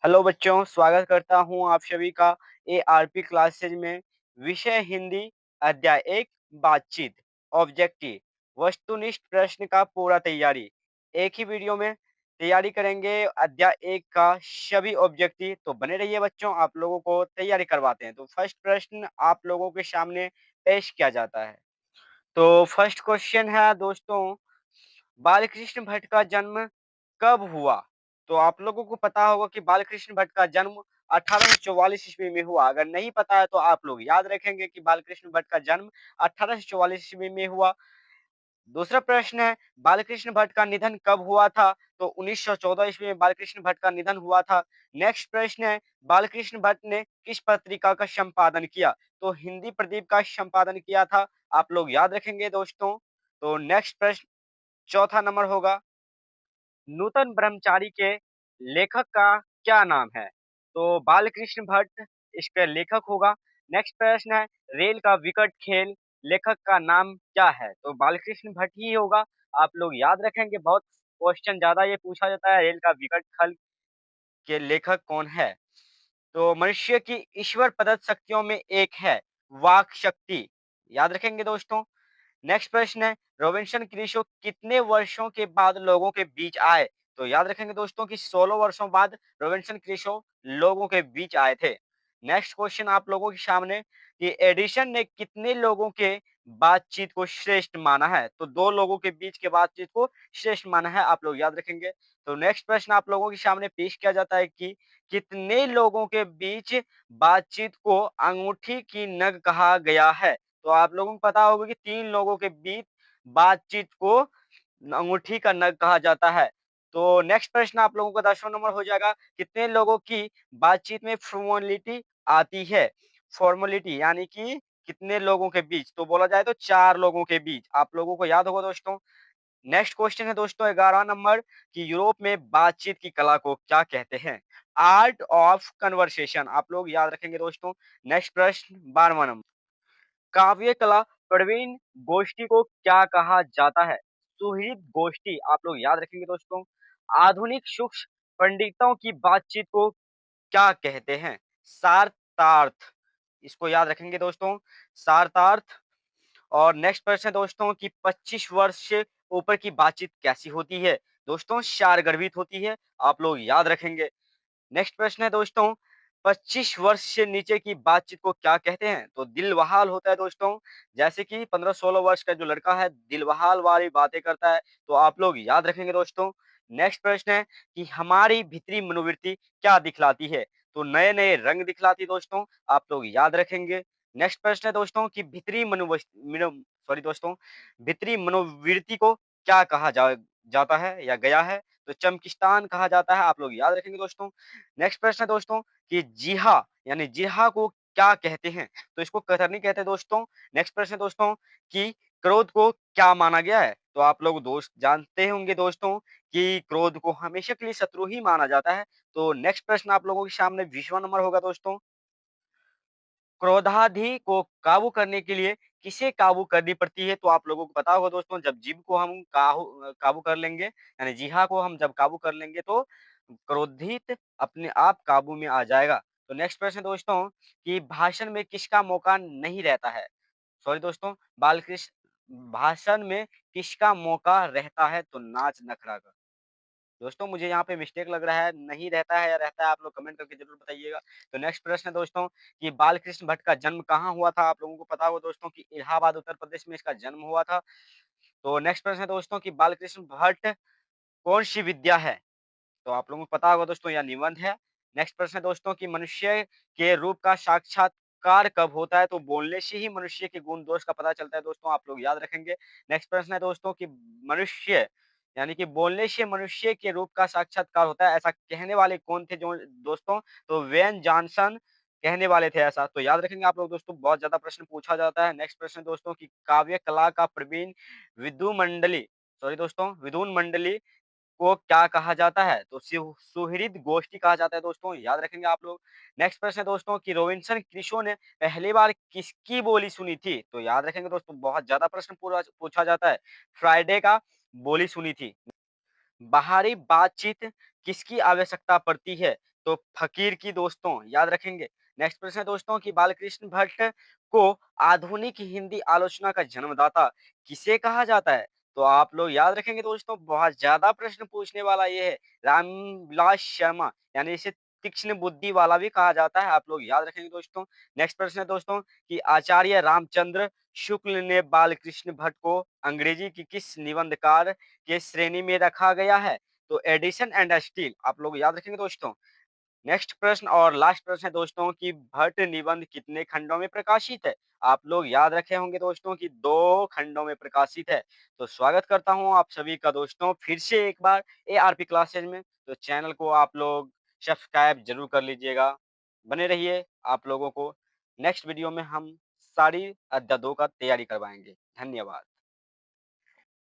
Hello बच्चों, स्वागत करता हूँ आप सभी का एआरपी क्लासेज में। विषय हिंदी, अध्याय 1 बातचीत, ऑब्जेक्टिव, वस्तुनिष्ठ प्रश्न का पूरा तैयारी। एक ही वीडियो में तैयारी करेंगे अध्याय 1 का सभी ऑब्जेक्टिव। तो बने रहिए बच्चों, आप लोगों को तैयारी करवाते हैं। तो फर्स्ट प्रश्न आप लोगों के सामने पेश किया जाता है। तो फर्स्ट क्वेश्चन है दोस्तों, बालकृष्ण भट्ट का जन्म कब हुआ? तो आप लोगों को पता होगा कि बालकृष्ण भट्ट का जन्म 1844 ईस्वी में हुआ। अगर नहीं पता है तो आप लोग याद रखेंगे कि बालकृष्ण भट्ट का जन्म 1844 ईस्वी में हुआ। दूसरा प्रश्न है, बालकृष्ण भट्ट का निधन कब हुआ था? तो 1914 ईस्वी में बालकृष्ण भट्ट का निधन हुआ था। नेक्स्ट प्रश्न है, बालकृष्ण भट्ट ने किस पत्रिका का संपादन किया? तो हिंदी प्रदीप का संपादन किया था। आप लोग याद रखेंगे दोस्तों। तो नेक्स्ट प्रश्न, चौथा नंबर होगा, नूतन ब्रह्मचारी के लेखक का क्या नाम है? तो बालकृष्ण भट्ट इसका लेखक होगा। नेक्स्ट प्रश्न है, रेल का विकट खेल लेखक का नाम क्या है? तो बालकृष्ण भट्ट ही होगा। आप लोग याद रखेंगे, बहुत क्वेश्चन ज्यादा ये पूछा जाता है, रेल का विकट खल के लेखक कौन है? तो मनुष्य की ईश्वर प्रदत्त शक्तियों में एक है वाक शक्ति। याद रखेंगे दोस्तों। नेक्स्ट प्रश्न है, रॉबिन्सन क्रूसो कितने वर्षों के बाद लोगों के बीच आए? तो याद रखेंगे दोस्तों कि 16 वर्षों बाद रॉबिन्सन क्रूसो लोगों के बीच आए थे। नेक्स्ट क्वेश्चन आप लोगों के सामने, कि एडिसन ने कितने लोगों के बातचीत को श्रेष्ठ माना है? तो 2 लोगों के बीच के बातचीत को श्रेष्ठ माना है। आप लोग याद रखेंगे। तो नेक्स्ट प्रश्न आप लोगों के सामने पेश किया जाता है कि कितने लोगों के बीच बातचीत को अंगूठी की नग कहा गया है? तो आप लोगों को पता होगा कि 3 लोगों के बीच बातचीत को अंगूठी का नग कहा जाता है। तो नेक्स्ट प्रश्न आप लोगों का 10वां नंबर हो जाएगा, कितने लोगों की बातचीत में फॉर्मेलिटी आती है? फॉर्मेलिटी यानी कि कितने लोगों के बीच? तो बोला जाए तो 4 लोगों के बीच। आप लोगों को याद होगा दोस्तों। नेक्स्ट क्वेश्चन है दोस्तों 11वां नंबर, कि यूरोप में बातचीत की कला को क्या कहते हैं? Art of conversation. आप लोग याद रखेंगे दोस्तों। नेक्स्ट प्रश्न 12वां नंबर, काव्य कला प्रवीण गोष्ठी को क्या कहा जाता है? सुहृद गोष्ठी। आप लोग याद रखेंगे दोस्तों। आधुनिक सूक्ष्म पंडितों की बातचीत को क्या कहते हैं? सार्थार्थ। इसको याद रखेंगे दोस्तों, सार्थार्थ। और नेक्स्ट प्रश्न है दोस्तों, कि 25 वर्ष से ऊपर की बातचीत कैसी होती है? दोस्तों सारगर्भित होती है। आप लोग याद रखेंगे। नेक्स्ट प्रश्न है दोस्तों, 25 वर्ष से नीचे की बातचीत को क्या कहते हैं? तो दिल-बहाल होता है दोस्तों। जैसे कि 15-16 वर्ष का जो लड़का है, दिल-बहाल वाली बातें करता है। तो आप लोग याद रखेंगे दोस्तों। नेक्स्ट प्रश्न है, कि हमारी भीतरी मनोवृत्ति क्या दिखलाती है? तो नए-नए रंग दिखलाती है दोस्तों। आप लोग याद रखेंगे। नेक्स्ट प्रश्न है दोस्तों, कि भीतरी मनोवस मिनो सॉरी दोस्तों, भीतरी मनोवृत्ति को क्या कहा जाता है या गया है? तो चमकिस्तान कहा जाता है। आप लोग याद रखेंगे दोस्तों। नेक्स्ट प्रश्न है दोस्तों, कि जिहा यानी जिहा को क्या कहते हैं? तो इसको कतरनी कहते हैं दोस्तों। नेक्स्ट प्रश्न है दोस्तों, कि क्रोध को क्या माना गया है? तो आप लोग दोस्त जानते होंगे दोस्तों कि क्रोध को हमेशा के लिए शत्रु ही माना जाता है। तो नेक्स्ट प्रश्न आप लोगों के सामने 20वां नंबर होगा दोस्तों, क्रोधाधि को काबू करने के लिए किसे काबू करनी पड़ती है? तो आप लोगों को पता होगा दोस्तों, जब जीभ को हम काबू कर लेंगे, यानी जिह्वा को हम जब काबू कर लेंगे तो क्रोधित अपने आप काबू में आ जाएगा। तो नेक्स्ट प्रश्न है दोस्तों, कि भाषण में किसका मौका नहीं रहता है? सॉरी दोस्तों, बालकृष्ण भाषण में किसका मौका रहता है? तो नाच नखरा का। दोस्तों मुझे यहाँ पे मिस्टेक लग रहा है, नहीं रहता है या रहता है, आप लोग कमेंट करके ज़रूर बताइएगा। तो नेक्स्ट प्रश्न है दोस्तों, कि बालकृष्ण भट्ट का जन्म कहाँ हुआ था? आप लोगों को पता होगा दोस्तों कि इलाहाबाद उत्तर प्रदेश में इसका जन्म हुआ था। तो नेक्स्ट प्रश्न है दोस्तों, कि बालकृष्ण भट्ट कौन-सी विद्या है? तो आप लोगों को पता होगा दोस्तों, यह निबंध है। नेक्स्ट प्रश्न है दोस्तों, कि मनुष्य के रूप का साक्षात्कार कब होता है? तो बोलने से ही मनुष्य के गुण दोष का पता चलता है दोस्तों। आप लोग याद रखेंगे। नेक्स्ट प्रश्न है दोस्तों, कि मनुष्य यानी कि बोलने से मनुष्य के रूप का साक्षात्कार होता है, ऐसा कहने वाले कौन थे जो दोस्तों? तो वेन जॉनसन कहने वाले थे ऐसा। तो याद रखेंगे आप लोग दोस्तों, बहुत ज़्यादा प्रश्न पूछा जाता है। नेक्स्ट प्रश्न दोस्तों, कि काव्य कला का प्रवीण विदुमंडली सॉरी दोस्तों, विदुन मंडली को क्या कहा जाता है? तो सुहृद गोष्ठी कहा जाता है दोस्तों, याद रखेंगे आप लोग। नेक्स्ट प्रश्न है दोस्तों, कि रॉबिन्सन क्रूसो ने पहली बार किसकी बोली सुनी थी? तो याद रखेंगे दोस्तों, बहुत ज़्यादा प्रश्न पूरा पूछा जाता है। फ्राइडे का बोली सुनी थी। बाहरी बातचीत किसकी आवश्यकता पड़ती है? तो फ़कीर की दोस्तों याद रखेंगे। नेक्स्ट प्रश्न है दोस्तों कि बालकृष्ण भट्ट को आधुनिक हिंदी आलोचना का जन्मदाता किसे कहा जाता है? तो आप लोग याद रखेंगे दोस्तों, बहुत ज़्यादा प्रश्न पूछने वाला ये है। रामविलास शर्मा, यानी इसे तीक्ष्ण बुद्धि वाला भी कहा जाता है, आप लोग याद रखेंगे दोस्तों। नेक्स्ट प्रश्न है दोस्तों कि आचार्य रामचंद्र शुक्ल ने बालकृष्ण भट्ट को अंग्रेजी की किस निबंधकार के श्रेणी में रखा गया है? तो एडिशन एंड स्टील, आप लोग याद रखेंगे दोस्तों। नेक्स्ट प्रश्न और लास्ट प्रश्न है दोस्तों कि भट्ट निबंध कितने खंडों में प्रकाशित है? आप लोग याद रखे होंगे दोस्तों कि 2 खंडों में प्रकाशित है। तो स्वागत करता हूँ आप सभी का दोस्तों फिर से एक बार एआरपी क्लासेज में। तो चैनल को आप लोग सब्सक्राइब ज़रूर कर लीजिएगा। बने रहिए, आप लोगों को नेक्स्ट वीडियो में हम सारी अध्याय 2 का तैयारी करवाएँगे। धन्यवाद।